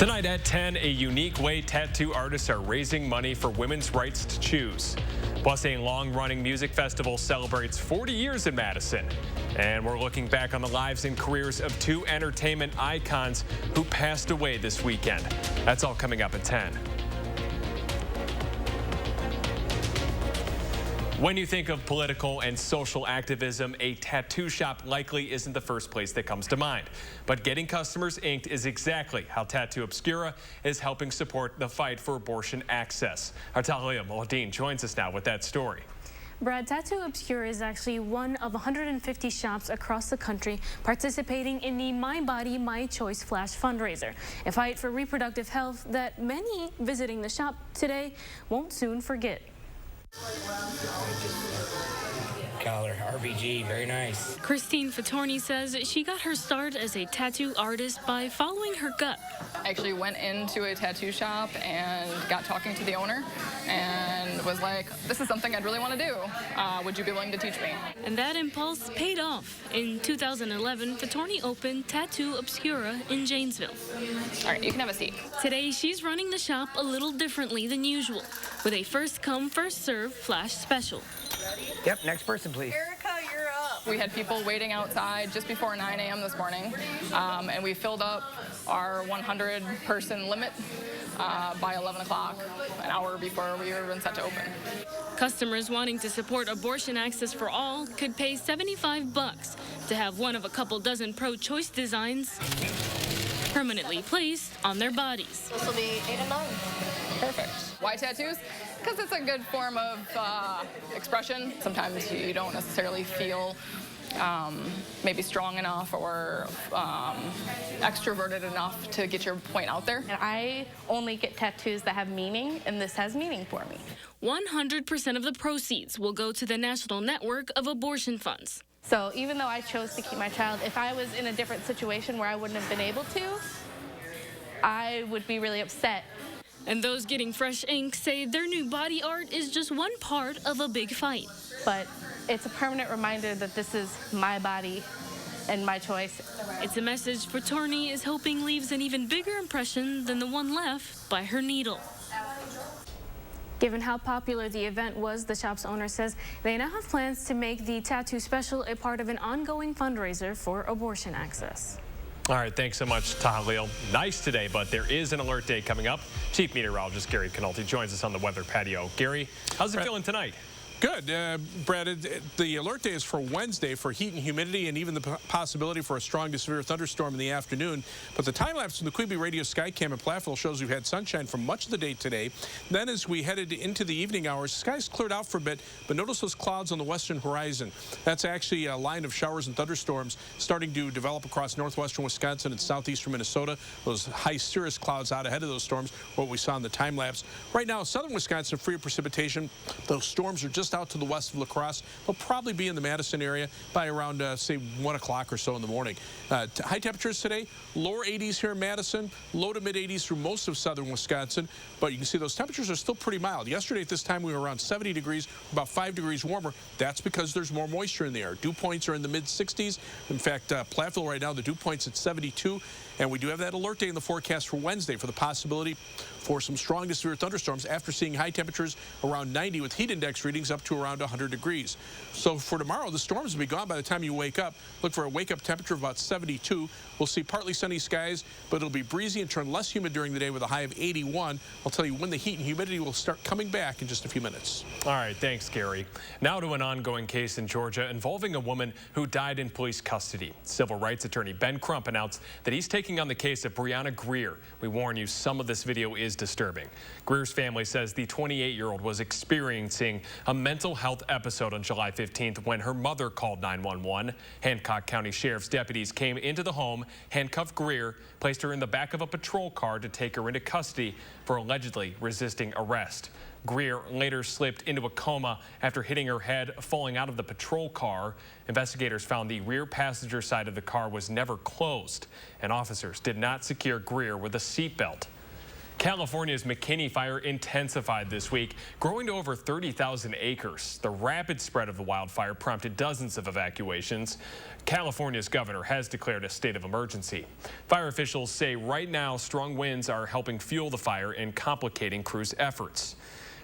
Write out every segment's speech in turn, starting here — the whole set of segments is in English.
Tonight at 10, a unique way tattoo artists are raising money for women's rights to choose. Plus, a long-running music festival celebrates 40 years in Madison. And we're looking back on the lives and careers of two entertainment icons who passed away this weekend. That's all coming up at 10. When you think of political and social activism, a tattoo shop likely isn't the first place that comes to mind. But getting customers inked is exactly how Tattoo Obscura is helping support the fight for abortion access. Our Talia Moladin joins us now with that story. Brad, Tattoo Obscura is actually one of 150 shops across the country participating in the My Body, My Choice Flash fundraiser, a fight for reproductive health that many visiting the shop today won't soon forget. Collar, RBG, very nice. Christine Fatorni says she got her start as a tattoo artist by following her gut. I actually went into a tattoo shop and got talking to the owner and was like, this is something I'd really want to do. Would you be willing to teach me? And that impulse paid off. In 2011, Fatorni opened Tattoo Obscura in Janesville. All right, you can have a seat. Today, she's running the shop a little differently than usual, with a first-come, first-served flash special. Yep, next person, please. Erica, you're up. We had people waiting outside just before 9 a.m. this morning, and we filled up our 100-person limit by 11 o'clock, an hour before we were even set to open. Customers wanting to support abortion access for all could pay $75 to have one of a couple dozen pro-choice designs permanently placed on their bodies. This will be 8 and 9. Perfect. Why tattoos? Because it's a good form of expression. Sometimes you don't necessarily feel maybe strong enough or extroverted enough to get your point out there. And I only get tattoos that have meaning, and this has meaning for me. 100% of the proceeds will go to the National Network of Abortion Funds. So even though I chose to keep my child, if I was in a different situation where I wouldn't have been able to, I would be really upset. And those getting fresh ink say their new body art is just one part of a big fight. But it's a permanent reminder that this is my body and my choice. It's a message Fatorni is hoping leaves an even bigger impression than the one left by her needle. Given how popular the event was, the shop's owner says they now have plans to make the tattoo special a part of an ongoing fundraiser for abortion access. All right, thanks so much, Tahalil. Nice today, but there is an alert day coming up. Chief Meteorologist Gary Canulti joins us on the weather patio. Gary, how's it feeling tonight? Good, Brad. The alert day is for Wednesday for heat and humidity and even the possibility for a strong to severe thunderstorm in the afternoon. But the time lapse from the Quibi Radio Skycam at Platteville shows we've had sunshine for much of the day today. Then as we headed into the evening hours, skies cleared out for a bit, but notice those clouds on the western horizon. That's actually a line of showers and thunderstorms starting to develop across northwestern Wisconsin and southeastern Minnesota. Those high cirrus clouds out ahead of those storms, what we saw in the time lapse. Right now, southern Wisconsin free of precipitation. Those storms are just out to the west of La Crosse. They'll probably be in the Madison area by around, say, 1 o'clock or so in the morning. High temperatures today, lower 80s here in Madison, low to mid 80s through most of southern Wisconsin. But you can see those temperatures are still pretty mild. Yesterday at this time, we were around 70 degrees, about 5 degrees warmer. That's because there's more moisture in the air. Dew points are in the mid 60s. In fact, Platteville right now, the dew point's at 72. And we do have that alert day in the forecast for Wednesday for the possibility for some strong to severe thunderstorms after seeing high temperatures around 90 with heat index readings up to around 100 degrees. So for tomorrow, the storms will be gone by the time you wake up. Look for a wake-up temperature of about 72. We'll see partly sunny skies, but it'll be breezy and turn less humid during the day with a high of 81. I'll tell you when the heat and humidity will start coming back in just a few minutes. All right, thanks, Gary. Now to an ongoing case in Georgia involving a woman who died in police custody. Civil rights attorney Ben Crump announced that he's taking on the case of Breonna Greer. We warn you, some of this video is disturbing. Greer's family says the 28-year-old was experiencing a mental health episode on July 15th when her mother called 911. Hancock County Sheriff's deputies came into the home, handcuffed Greer, placed her in the back of a patrol car to take her into custody for allegedly resisting arrest. Greer later slipped into a coma after hitting her head falling out of the patrol car. Investigators found the rear passenger side of the car was never closed, and officers did not secure Greer with a seatbelt. California's McKinney fire intensified this week, growing to over 30,000 acres. The rapid spread of the wildfire prompted dozens of evacuations. California's governor has declared a state of emergency. Fire officials say right now strong winds are helping fuel the fire and complicating crews' efforts.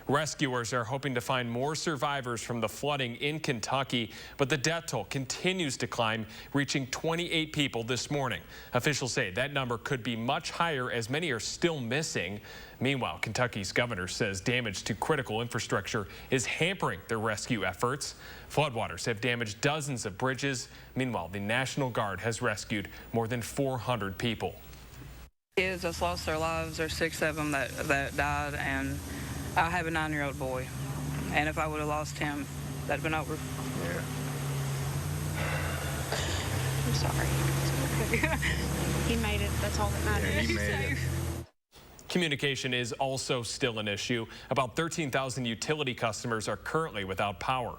Rescuers are hoping to find more survivors from the flooding in Kentucky, but the death toll continues to climb, reaching 28 people this morning. Officials say that number could be much higher as many are still missing. Meanwhile, Kentucky's governor says damage to critical infrastructure is hampering their rescue efforts. Floodwaters have damaged dozens of bridges. Meanwhile, the National Guard has rescued more than 400 people. Kids that's lost their lives, there's 6 of them that died, and I have a 9-year-old boy, and if I would have lost him, that'd been over. Yeah. I'm sorry. He made it. That's all that matters. Yeah, he made it. Communication is also still an issue. About 13,000 utility customers are currently without power.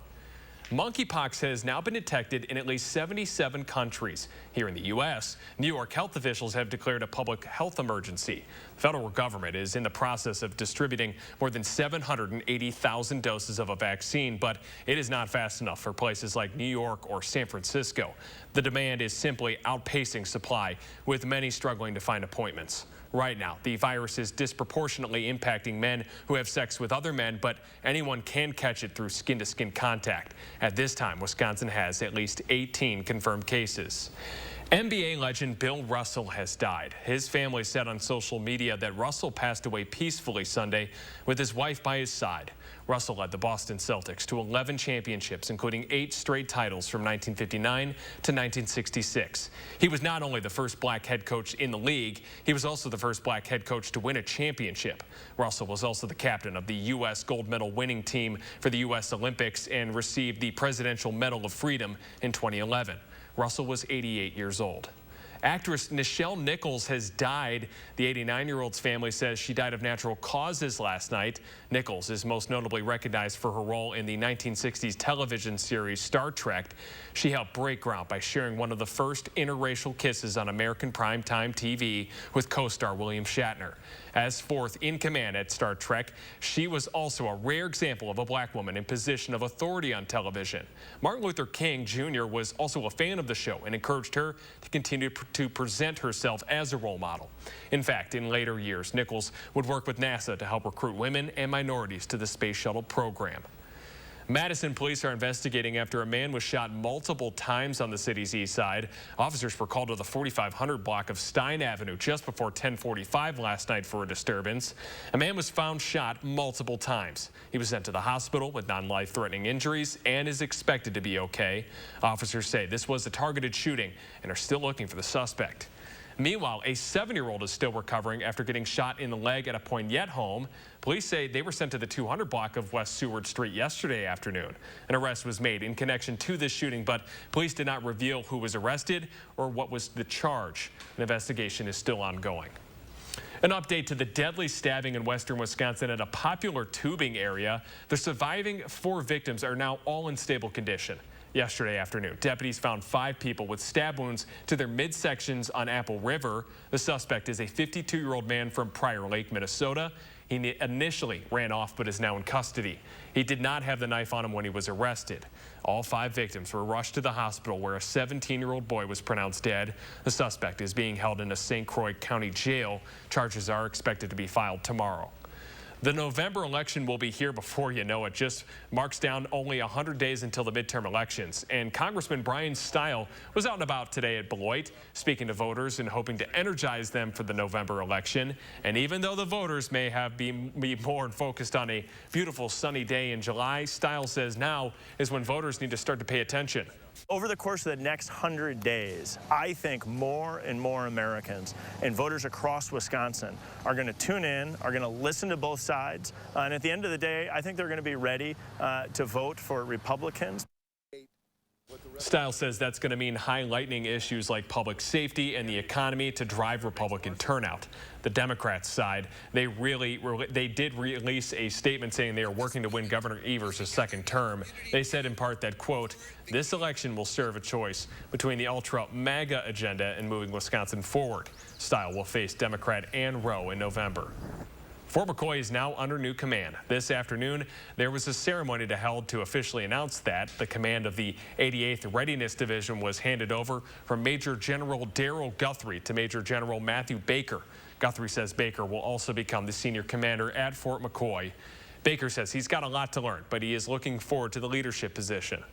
Monkeypox has now been detected in at least 77 countries. Here in the U.S., New York health officials have declared a public health emergency. The federal government is in the process of distributing more than 780,000 doses of a vaccine, but it is not fast enough for places like New York or San Francisco. The demand is simply outpacing supply, with many struggling to find appointments. Right now, the virus is disproportionately impacting men who have sex with other men, but anyone can catch it through skin-to-skin contact. At this time, Wisconsin has at least 18 confirmed cases. NBA legend Bill Russell has died. His family said on social media that Russell passed away peacefully Sunday with his wife by his side. Russell led the Boston Celtics to 11 championships, including 8 straight titles from 1959 to 1966. He was not only the first black head coach in the league, he was also the first black head coach to win a championship. Russell was also the captain of the U.S. gold medal winning team for the U.S. Olympics and received the Presidential Medal of Freedom in 2011. Russell was 88 years old. Actress Nichelle Nichols has died. The 89-year-old's family says she died of natural causes last night. Nichols is most notably recognized for her role in the 1960s television series Star Trek. She helped break ground by sharing one of the first interracial kisses on American primetime TV with co-star William Shatner. As fourth in command at Star Trek, she was also a rare example of a black woman in position of authority on television. Martin Luther King Jr. was also a fan of the show and encouraged her to continue to present herself as a role model. In fact, in later years, Nichols would work with NASA to help recruit women and minorities to the space shuttle program. Madison police are investigating after a man was shot multiple times on the city's east side. Officers were called to the 4500 block of Stein Avenue just before 10:45 last night for a disturbance. A man was found shot multiple times. He was sent to the hospital with non-life-threatening injuries and is expected to be okay. Officers say this was a targeted shooting and are still looking for the suspect. Meanwhile, a 7-year-old is still recovering after getting shot in the leg at a Poignette home. Police say they were sent to the 200 block of West Seward Street yesterday afternoon. An arrest was made in connection to this shooting, but police did not reveal who was arrested or what was the charge. An investigation is still ongoing. An update to the deadly stabbing in western Wisconsin at a popular tubing area. The surviving 4 victims are now all in stable condition. Yesterday afternoon, deputies found 5 people with stab wounds to their midsections on Apple River. The suspect is a 52-year-old man from Prior Lake, Minnesota. He initially ran off but is now in custody. He did not have the knife on him when he was arrested. All 5 victims were rushed to the hospital where a 17-year-old boy was pronounced dead. The suspect is being held in a St. Croix County jail. Charges are expected to be filed tomorrow. The November election will be here before you know it. Just marks down only 100 days until the midterm elections. And Congressman Brian Stile was out and about today at Beloit, speaking to voters and hoping to energize them for the November election. And even though the voters may have been more focused on a beautiful sunny day in July, Stile says now is when voters need to start to pay attention. Over the course of the next 100 days, I think more and more Americans and voters across Wisconsin are going to tune in, are going to listen to both sides, and at the end of the day, I think they're going to be ready to vote for Republicans. Stiles says that's going to mean highlighting issues like public safety and the economy to drive Republican turnout. The Democrats side, they did release a statement saying they are working to win Governor Evers a second term. They said in part that, quote, this election will serve a choice between the ultra MAGA agenda and moving Wisconsin forward. Stiles will face Democrat Ann Rowe in November. Fort McCoy is now under new command. This afternoon, there was a ceremony held to officially announce that the command of the 88th Readiness Division was handed over from Major General Daryl Guthrie to Major General Matthew Baker. Guthrie says Baker will also become the senior commander at Fort McCoy. Baker says he's got a lot to learn, but he is looking forward to the leadership position.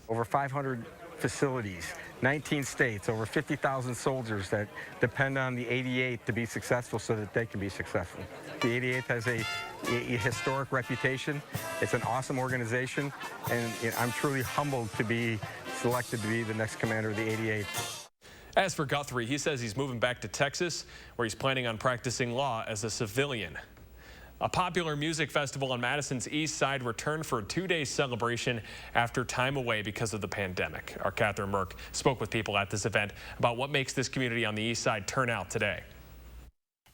Over 500 facilities, 19 states, over 50,000 soldiers that depend on the 88th to be successful so that they can be successful. The 88th has a historic reputation. It's an awesome organization, and I'm truly humbled to be selected to be the next commander of the 88th. As for Guthrie, he says he's moving back to Texas, where he's planning on practicing law as a civilian. A popular music festival on Madison's east side returned for a two-day celebration after time away because of the pandemic. Our Catherine Merck spoke with people at this event about what makes this community on the east side turn out today.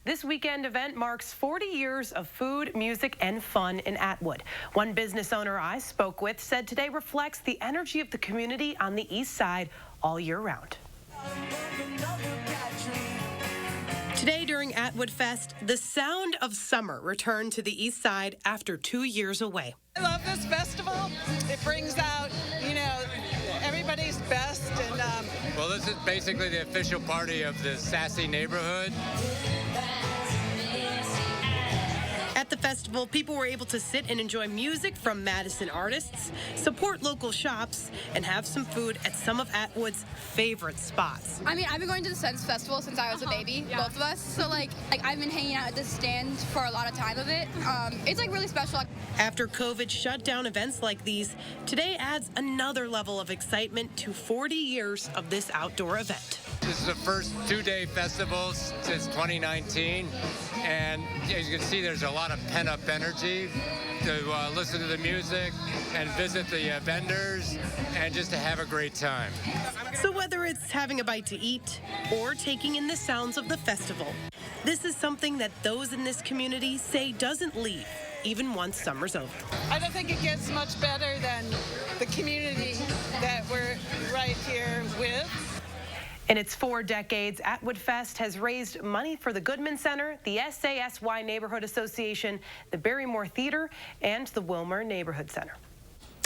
This weekend event marks 40 years of food, music, and fun in Atwood. One business owner I spoke with said today reflects the energy of the community on the east side all year round. Today during Atwood Fest, the sound of summer returned to the east side after 2 years away. I love this festival. It brings out, everybody's best. And well, this is basically the official party of the sassy neighborhood. At the festival, people were able to sit and enjoy music from Madison artists, support local shops, and have some food at some of Atwood's favorite spots. I mean, I've been going to the Sense Festival since I was a baby, both of us. So, I've been hanging out at this stand for a lot of time of it. It's, really special. After COVID shut down events like these, today adds another level of excitement to 40 years of this outdoor event. This is the first two-day festival since 2019, and as you can see, there's a lot of pent-up energy to listen to the music and visit the vendors and just to have a great time. So whether it's having a bite to eat or taking in the sounds of the festival, this is something that those in this community say doesn't leave, even once summer's over. I don't think it gets much better than the community that we're right here with. In its 4 decades, Atwood Fest has raised money for the Goodman Center, the SASY Neighborhood Association, the Barrymore Theater, and the Wilmer Neighborhood Center.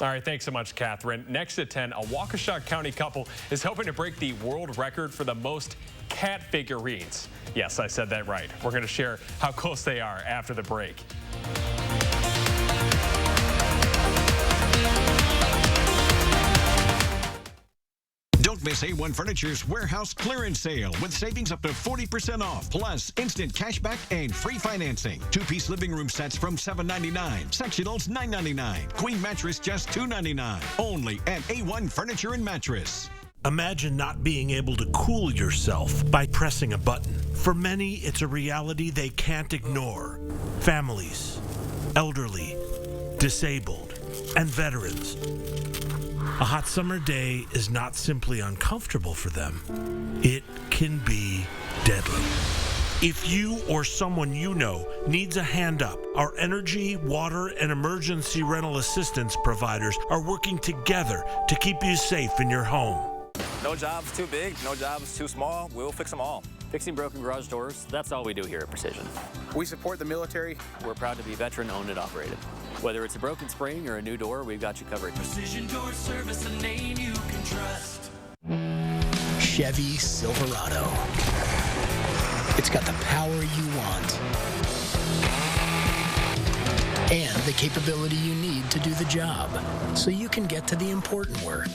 All right, thanks so much, Catherine. Next at 10, a Waukesha County couple is hoping to break the world record for the most cat figurines. Yes, I said that right. We're going to share how close they are after the break. Don't miss A1 Furniture's warehouse clearance sale with savings up to 40% off, plus instant cashback and free financing. 2-piece living room sets from $7.99, sectionals $9.99, queen mattress just $2.99. Only at A1 Furniture and Mattress. Imagine not being able to cool yourself by pressing a button. For many, it's a reality they can't ignore. Families, elderly, disabled, and veterans. A hot summer day is not simply uncomfortable for them. It can be deadly. If you or someone you know needs a hand up, our energy, water, and emergency rental assistance providers are working together to keep you safe in your home. No job's too big, no job's too small. We'll fix them all. Fixing broken garage doors, that's all we do here at Precision. We support the military. We're proud to be veteran-owned and operated. Whether it's a broken spring or a new door, we've got you covered. Precision Door Service, a name you can trust. Chevy Silverado. It's got the power you want and the capability you need to do the job so you can get to the important work.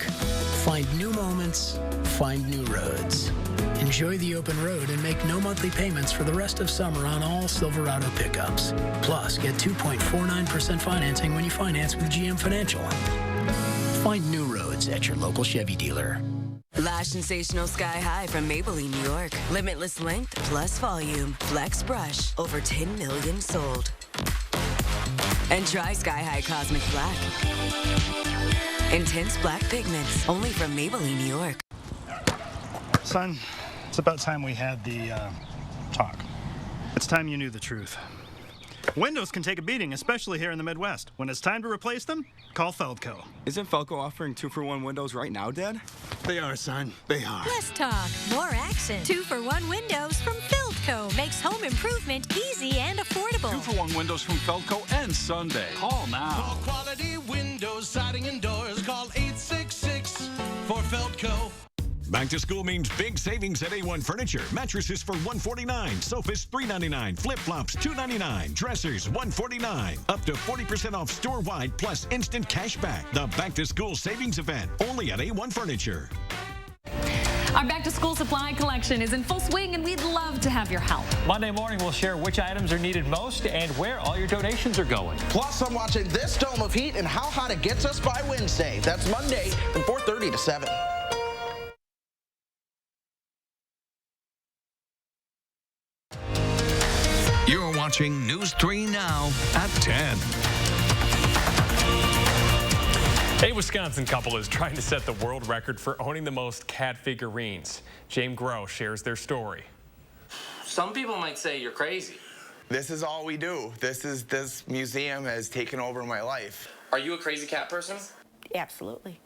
Find new moments, find new roads. Enjoy the open road and make no monthly payments for the rest of summer on all Silverado pickups. Plus, get 2.49% financing when you finance with GM Financial. Find new roads at your local Chevy dealer. Lash Sensational Sky High from Maybelline, New York. Limitless length plus volume. Flex brush. Over 10 million sold. And try Sky High Cosmic Black. Intense black pigments, only from Maybelline, New York. Son, it's about time we had the talk. It's time you knew the truth. Windows can take a beating, especially here in the Midwest. When it's time to replace them, call Feldco. Isn't Feldco offering 2-for-1 windows right now, Dad? They are, son. They are. Less talk, more action. 2-for-1 windows from Feldco makes home improvement easy and affordable. 2-for-1 windows from Feldco ends Sunday. Call now. Call quality windows, siding, and doors. Call 866 for Feldco. Back to school means big savings at A1 Furniture. Mattresses for $149, sofas $399, flip-flops $299, dressers $149. Up to 40% off store-wide plus instant cash back. The Back to School Savings Event, only at A1 Furniture. Our back-to-school supply collection is in full swing, and we'd love to have your help. Monday morning, we'll share which items are needed most and where all your donations are going. Plus, I'm watching this dome of heat and how hot it gets us by Wednesday. That's Monday from 4:30 to 7. You're watching News 3 Now at 10. A Wisconsin couple is trying to set the world record for owning the most cat figurines. James Groh shares their story. Some people might say you're crazy. This is all we do. This museum has taken over my life. Are you a crazy cat person? Absolutely.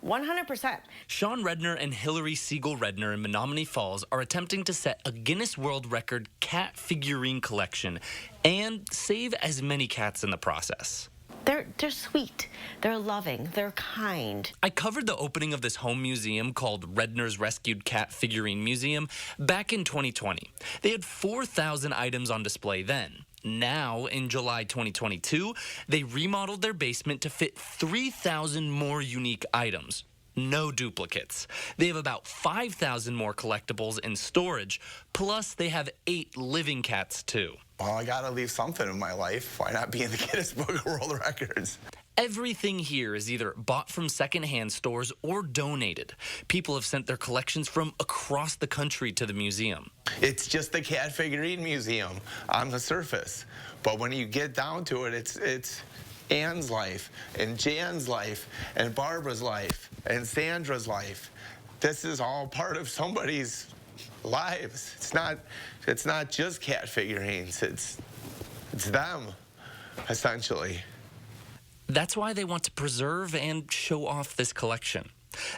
100%. Sean Redner and Hillary Siegel Redner in Menominee Falls are attempting to set a Guinness World Record cat figurine collection and save as many cats in the process. They're sweet, they're loving, they're kind. I covered the opening of this home museum called Redner's Rescued Cat Figurine Museum back in 2020. They had 4,000 items on display then. Now, in July 2022, they remodeled their basement to fit 3,000 more unique items. No duplicates. They have about 5,000 more collectibles in storage, plus they have 8 living cats too. Well, I gotta leave something in my life. Why not be in the Guinness Book of World Records? Everything here is either bought from secondhand stores or donated. People have sent their collections from across the country to the museum. It's just the cat figurine museum on the surface. But when you get down to it, it's Ann's life, and Jan's life, and Barbara's life, and Sandra's life. This is all part of somebody's lives. It's not just cat figurines. It's them, essentially. That's why they want to preserve and show off this collection.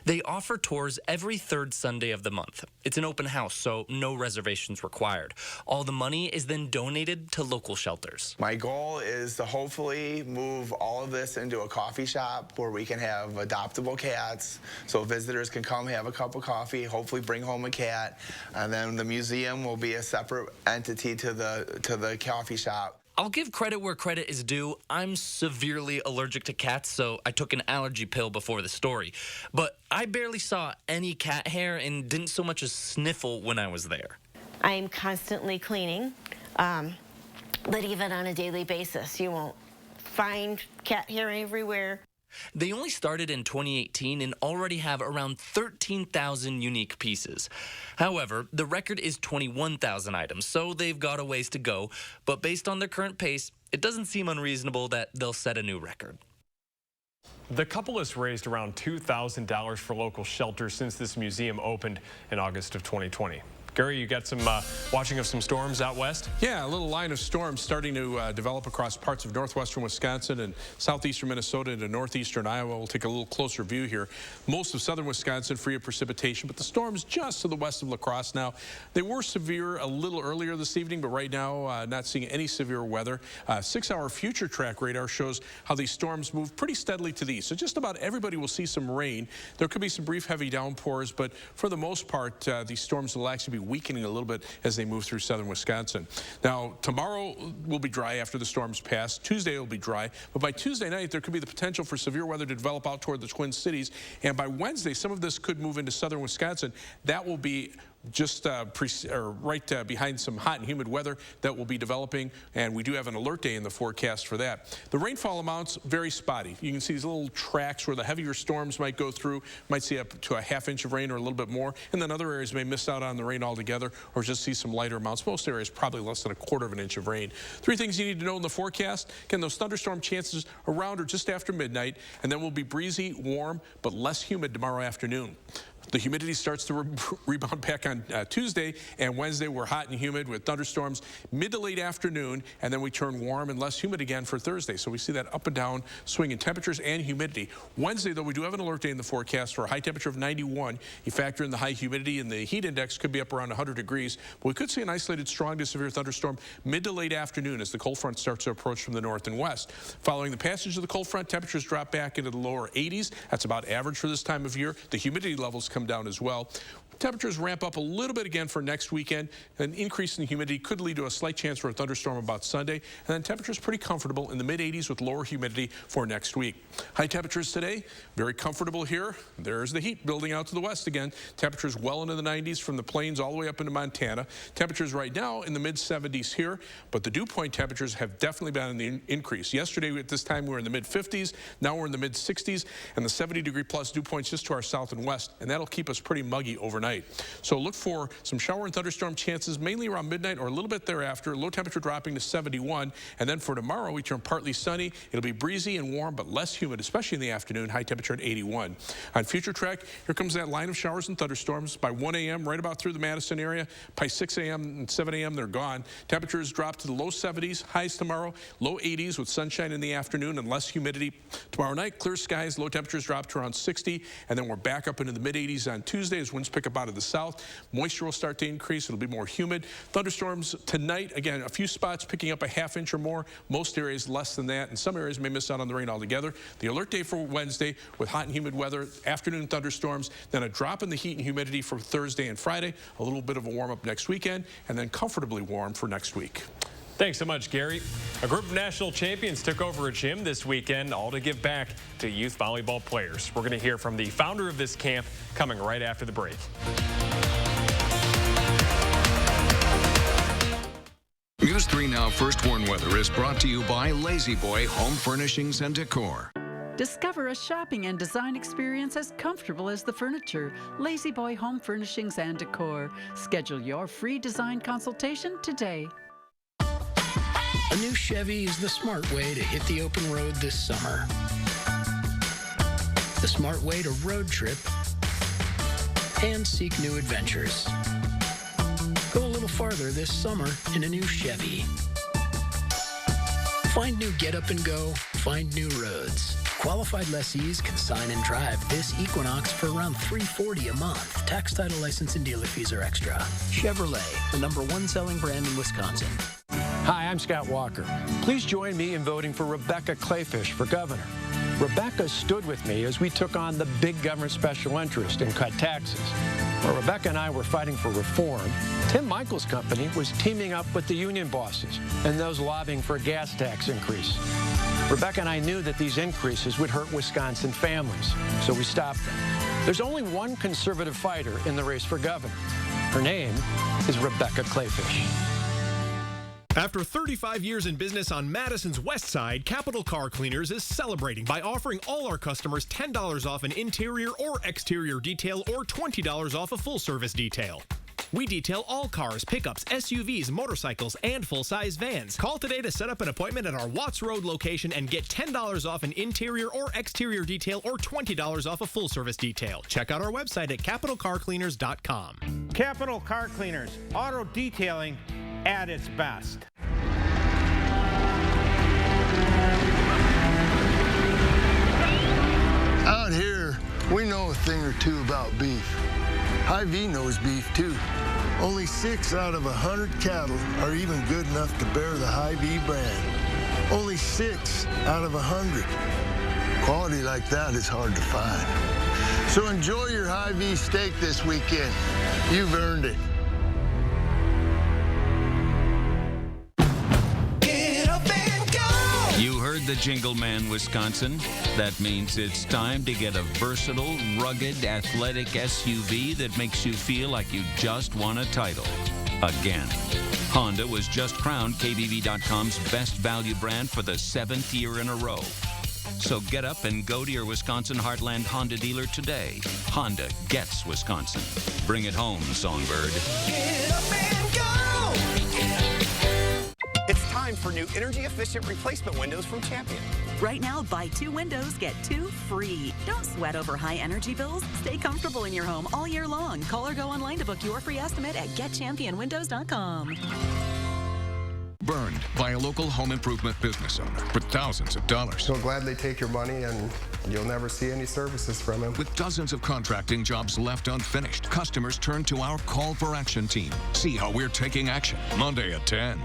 They offer tours every third Sunday of the month. It's an open house, so no reservations required. All the money is then donated to local shelters. My goal is to hopefully move all of this into a coffee shop where we can have adoptable cats, so visitors can come have a cup of coffee, hopefully bring home a cat, and then the museum will be a separate entity to the coffee shop. I'll give credit where credit is due. I'm severely allergic to cats, so I took an allergy pill before the story. But I barely saw any cat hair and didn't so much as sniffle when I was there. I am constantly cleaning, but even on a daily basis, you won't find cat hair everywhere. They only started in 2018 and already have around 13,000 unique pieces. However, the record is 21,000 items, so they've got a ways to go. But based on their current pace, it doesn't seem unreasonable that they'll set a new record. The couple has raised around $2,000 for local shelters since this museum opened in August of 2020. Gary, you got some watching of some storms out west? Yeah, a little line of storms starting to develop across parts of northwestern Wisconsin and southeastern Minnesota into northeastern Iowa. We'll take a little closer view here. Most of southern Wisconsin free of precipitation, but the storms just to the west of La Crosse now. They were severe a little earlier this evening, but right now not seeing any severe weather. 6-hour future track radar shows how these storms move pretty steadily to the east. So just about everybody will see some rain. There could be some brief heavy downpours, but for the most part, these storms will actually be weakening a little bit as they move through southern Wisconsin. Now, tomorrow will be dry after the storms pass. Tuesday will be dry, but by Tuesday night, there could be the potential for severe weather to develop out toward the Twin Cities. And by Wednesday, some of this could move into southern Wisconsin. That will be just right behind some hot and humid weather that will be developing, and we do have an alert day in the forecast for that. The rainfall amounts very spotty. You can see these little tracks where the heavier storms might go through, might see up to a ½ inch of rain or a little bit more, and then other areas may miss out on the rain altogether or just see some lighter amounts. Most areas probably less than ¼ inch of rain. 3 things you need to know in the forecast. Again, those thunderstorm chances around or just after midnight, and then we'll be breezy, warm, but less humid tomorrow afternoon. The humidity starts to rebound back on Tuesday, and Wednesday we're hot and humid with thunderstorms mid to late afternoon, and then we turn warm and less humid again for Thursday. So we see that up and down swing in temperatures and humidity. Wednesday, though, we do have an alert day in the forecast for a high temperature of 91. You factor in the high humidity, and the heat index could be up around 100 degrees. But we could see an isolated strong to severe thunderstorm mid to late afternoon as the cold front starts to approach from the north and west. Following the passage of the cold front, temperatures drop back into the lower 80s. That's about average for this time of year. The humidity levels come down as well. Temperatures ramp up a little bit again for next weekend. An increase in humidity could lead to a slight chance for a thunderstorm about Sunday. And then temperatures pretty comfortable in the mid-80s with lower humidity for next week. High temperatures today, very comfortable here. There's the heat building out to the west again. Temperatures well into the 90s from the plains all the way up into Montana. Temperatures right now in the mid-70s here, but the dew point temperatures have definitely been on the increase. Yesterday at this time we were in the mid-50s. Now we're in the mid-60s, and the 70-degree-plus dew points just to our south and west, and that'll keep us pretty muggy overnight. So look for some shower and thunderstorm chances mainly around midnight or a little bit thereafter. Low temperature dropping to 71. And then for tomorrow, we turn partly sunny. It'll be breezy and warm, but less humid, especially in the afternoon. High temperature at 81. On future track, here comes that line of showers and thunderstorms. By 1 a.m., right about through the Madison area. By 6 a.m. and 7 a.m., they're gone. Temperatures drop to the low 70s. Highs tomorrow, low 80s with sunshine in the afternoon and less humidity. Tomorrow night, clear skies. Low temperatures drop to around 60. And then we're back up into the mid-80s on Tuesday as winds pick up out of the south. Moisture will start to increase. It'll be more humid. Thunderstorms tonight, again, a few spots picking up a ½ inch or more. Most areas less than that, and some areas may miss out on the rain altogether. The alert day for Wednesday with hot and humid weather, afternoon thunderstorms, then a drop in the heat and humidity for Thursday and Friday, a little bit of a warm-up next weekend, and then comfortably warm for next week. Thanks so much, Gary. A group of national champions took over a gym this weekend, all to give back to youth volleyball players. We're going to hear from the founder of this camp coming right after the break. News 3 Now First Warn Weather is brought to you by Lazy Boy Home Furnishings and Decor. Discover a shopping and design experience as comfortable as the furniture. Lazy Boy Home Furnishings and Decor. Schedule your free design consultation today. A new Chevy is the smart way to hit the open road this summer. The smart way to road trip and seek new adventures. Go a little farther this summer in a new Chevy. Find new get up and go, find new roads. Qualified lessees can sign and drive this Equinox for around $340 a month. Tax, title, license, and dealer fees are extra. Chevrolet, the #1 selling brand in Wisconsin. Hi, I'm Scott Walker. Please join me in voting for Rebecca Clayfish for governor. Rebecca stood with me as we took on the big government special interest and cut taxes. While Rebecca and I were fighting for reform, Tim Michael's company was teaming up with the union bosses and those lobbying for a gas tax increase. Rebecca and I knew that these increases would hurt Wisconsin families, so we stopped them. There's only one conservative fighter in the race for governor. Her name is Rebecca Clayfish. After 35 years in business on Madison's west side, Capital Car Cleaners is celebrating by offering all our customers $10 off an interior or exterior detail or $20 off a full-service detail. We detail all cars, pickups, SUVs, motorcycles, and full-size vans. Call today to set up an appointment at our Watts Road location and get $10 off an interior or exterior detail or $20 off a full-service detail. Check out our website at capitalcarcleaners.com. Capital Car Cleaners, auto detailing at its best. Out here, we know a thing or two about beef. HyVee knows beef too. Only 6 out of 100 cattle are even good enough to bear the HyVee brand. Only 6 out of 100. Quality like that is hard to find. So enjoy your HyVee steak this weekend. You've earned it. You heard the Jingle Man, Wisconsin. That means it's time to get a versatile, rugged, athletic SUV that makes you feel like you just won a title. Again. Honda was just crowned KBV.com's best value brand for the 7th year in a row. So get up and go to your Wisconsin Heartland Honda dealer today. Honda gets Wisconsin. Bring it home, Songbird. Get up and go! It's time for new energy-efficient replacement windows from Champion. Right now, buy 2 windows, get 2 free. Don't sweat over high energy bills. Stay comfortable in your home all year long. Call or go online to book your free estimate at getchampionwindows.com. Burned by a local home improvement business owner for thousands of dollars. He'll gladly take your money and you'll never see any services from him. With dozens of contracting jobs left unfinished, customers turn to our Call for Action team. See how we're taking action. Monday at 10.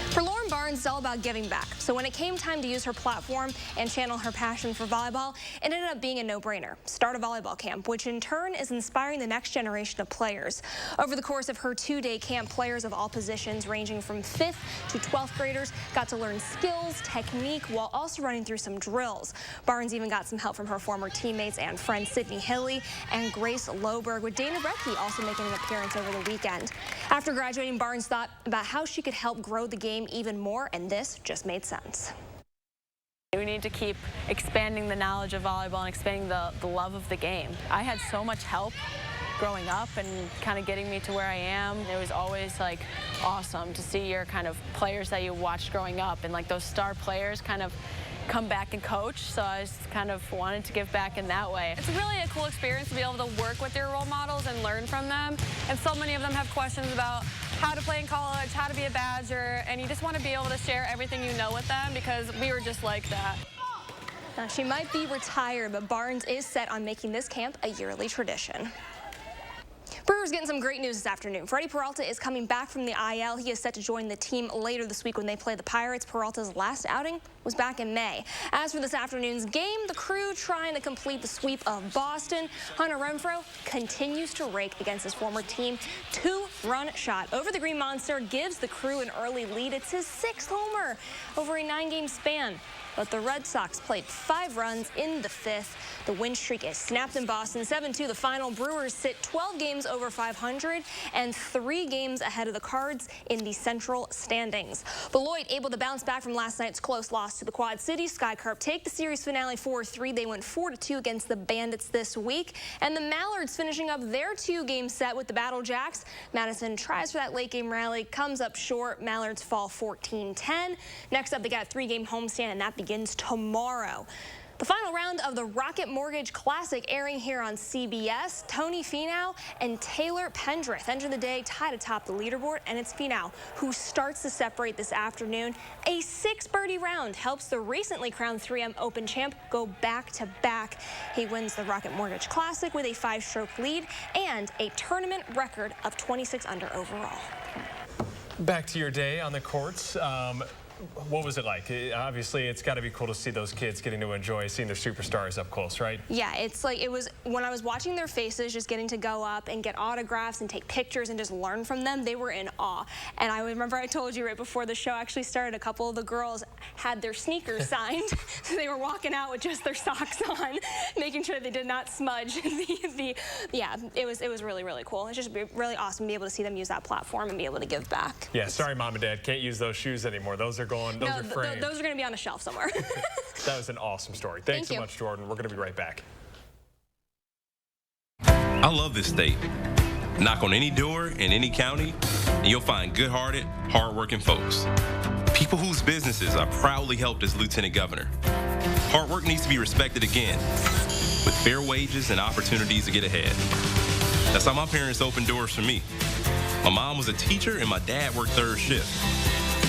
For Lauren Barnes, it's all about giving back. So when it came time to use her platform and channel her passion for volleyball, it ended up being a no-brainer. Start a volleyball camp, which in turn is inspiring the next generation of players. Over the course of her 2-day camp, players of all positions ranging from 5th to 12th graders got to learn skills, technique, while also running through some drills. Barnes even got some help from her former teammates and friends Sydney Hilley and Grace Loberg, with Dana Rettke also making an appearance over the weekend. After graduating, Barnes thought about how she could help grow the game even more, and this just made sense. We need to keep expanding the knowledge of volleyball and expanding the love of the game. I had so much help growing up and kind of getting me to where I am. It was always like awesome to see your kind of players that you watched growing up and like those star players kind of come back and coach, so I just kind of wanted to give back in that way. It's really a cool experience to be able to work with your role models and learn from them, and so many of them have questions about how to play in college, how to be a Badger, and you just want to be able to share everything you know with them because we were just like that. Now, she might be retired, but Barnes is set on making this camp a yearly tradition. Brewers getting some great news this afternoon. Freddie Peralta is coming back from the IL. He is set to join the team later this week when they play the Pirates. Peralta's last outing was back in May. As for this afternoon's game, the Crew trying to complete the sweep of Boston. Hunter Renfroe continues to rake against his former team. 2-run shot over the Green Monster gives the Crew an early lead. It's his 6th homer over a 9-game span. But the Red Sox played 5 runs in the 5th. The win streak is snapped in Boston. 7-2 the final. Brewers sit 12 games over 500 and 3 games ahead of the Cards in the Central standings. Beloit able to bounce back from last night's close loss to the Quad Cities. Sky Carp take the series finale 4-3. They went 4-2 against the Bandits this week. And the Mallards finishing up their 2-game set with the Battle Jacks. Madison tries for that late game rally, comes up short. Mallards fall 14-10. Next up, they got a 3-game homestand, and that begins tomorrow. The final round of the Rocket Mortgage Classic airing here on CBS. Tony Finau and Taylor Pendrith enter the day tied atop the leaderboard, and it's Finau who starts to separate this afternoon. A 6-birdie round helps the recently crowned 3M Open champ go back-to-back. He wins the Rocket Mortgage Classic with a 5-stroke lead and a tournament record of 26 under overall. Back to your day on the courts. What was it like? Obviously, it's got to be cool to see those kids getting to enjoy seeing their superstars up close, right? Yeah, it's like it was when I was watching their faces, just getting to go up and get autographs and take pictures and just learn from them. They were in awe. And I remember I told you right before the show actually started, a couple of the girls had their sneakers signed, so they were walking out with just their socks on, making sure they did not smudge. Yeah, it was really, really cool. It's just really awesome to be able to see them use that platform and be able to give back. Yeah, sorry, Mom and Dad, can't use those shoes anymore. Those are going, those are framed. Those are going to be on a shelf somewhere. That was an awesome story. Thanks so much, Jordan. We're going to be right back. I love this state. Knock on any door in any county, and you'll find good-hearted, hard-working folks. People whose businesses I proudly helped as Lieutenant Governor. Hard work needs to be respected again, with fair wages and opportunities to get ahead. That's how my parents opened doors for me. My mom was a teacher, and my dad worked 3rd shift.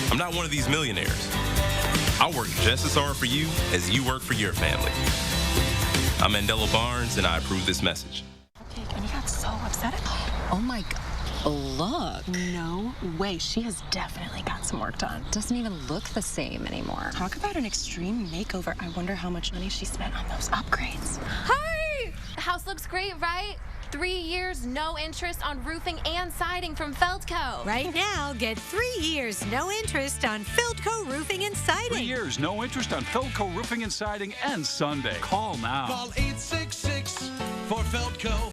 I'm not one of these millionaires. I work just as hard for you as you work for your family. I'm Mandela Barnes, and I approve this message. And he got so upset. Oh my God. Look. No way. She has definitely got some work done. Doesn't even look the same anymore. Talk about an extreme makeover. I wonder how much money she spent on those upgrades. Hi! The house looks great, right? 3 years, no interest on roofing and siding from Feldco. Right now, get 3 years, no interest on Feldco Roofing and Siding. 3 years, no interest on Feldco Roofing and Siding and Sunday. Call now. Call 866 for Feldco.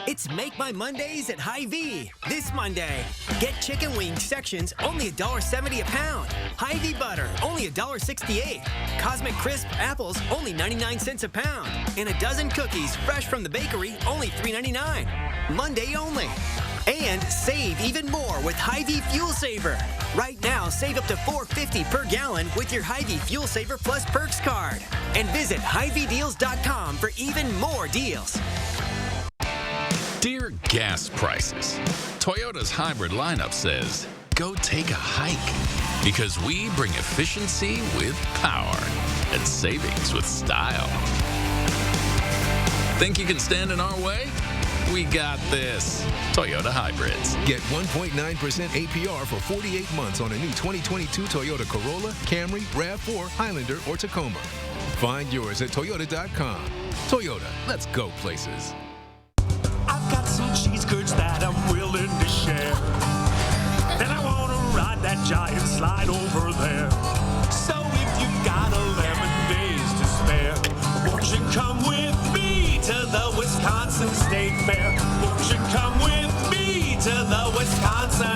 It's Make My Mondays at HyVee. This Monday, get chicken wing sections only $1.70 a pound. HyVee butter only $1.68. Cosmic Crisp apples only 99 cents a pound. And a dozen cookies fresh from the bakery only $3.99. Monday only. And save even more with HyVee Fuel Saver. Right now, save up to $4.50 per gallon with your HyVee Fuel Saver Plus Perks card. And visit HyVeeDeals.com for even more deals. Dear gas prices, Toyota's hybrid lineup says, go take a hike, because we bring efficiency with power and savings with style. Think you can stand in our way? We got this. Toyota Hybrids. Get 1.9% APR for 48 months on a new 2022 Toyota Corolla, Camry, RAV4, Highlander, or Tacoma. Find yours at Toyota.com. Toyota, let's go places. I've got some cheese curds that I'm willing to share. And I want to ride that giant slide over there. So if you've got 11 days to spare, won't you come with me to the Wisconsin State Fair? Won't you come with me to the Wisconsin?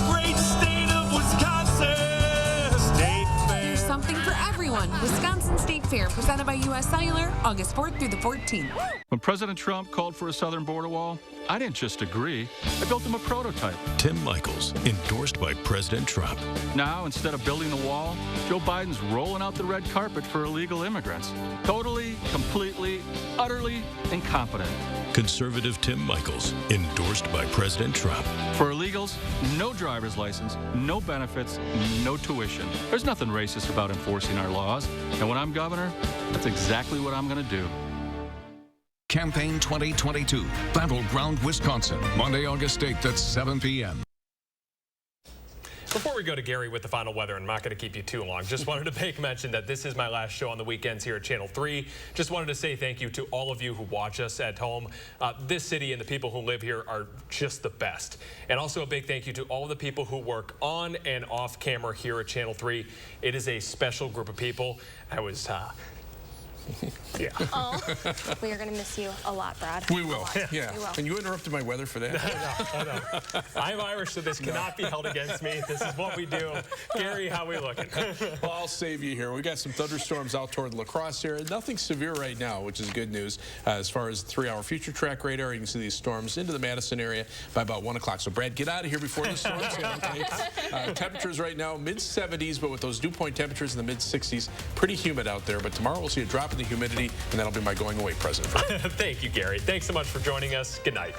Great state of Wisconsin State Fair. There's something for everyone. Wisconsin State Fair, presented by U.S. Cellular, August 4th through the 14th. When President Trump called for a southern border wall, I didn't just agree. I built him a prototype. Tim Michaels, endorsed by President Trump. Now, instead of building the wall, Joe Biden's rolling out the red carpet for illegal immigrants. Totally, completely, utterly incompetent. Conservative Tim Michaels, endorsed by President Trump. For illegals, no driver's license, no benefits, no tuition. There's nothing racist about enforcing our laws. And when I'm governor, that's exactly what I'm going to do. Campaign 2022, Battleground, Wisconsin, Monday, August 8th at 7 p.m. Before we go to Gary with the final weather, I'm not going to keep you too long. Just wanted to make mention that this is my last show on the weekends here at Channel 3. Just wanted to say thank you to all of you who watch us at home. This city and the people who live here are just the best. And also a big thank you to all the people who work on and off camera here at Channel 3. It is a special group of people. I was... yeah. Oh, we are going to miss you a lot, Brad. We will. Yeah. We will. And you interrupted my weather for that? No. I'm Irish, so this cannot be held against me. This is what we do. Gary, how we looking? Well, I'll save you here. We got some thunderstorms out toward La Crosse area. Nothing severe right now, which is good news. As far as the 3-hour future track radar, you can see these storms into the Madison area by about 1 o'clock. So, Brad, get out of here before the storms hit. Okay? Temperatures right now, mid-70s, but with those dew point temperatures in the mid-60s, pretty humid out there. But tomorrow we'll see a drop in the humidity, and that'll be my going away present. Thank you, Gary. Thanks so much for joining us. Good night.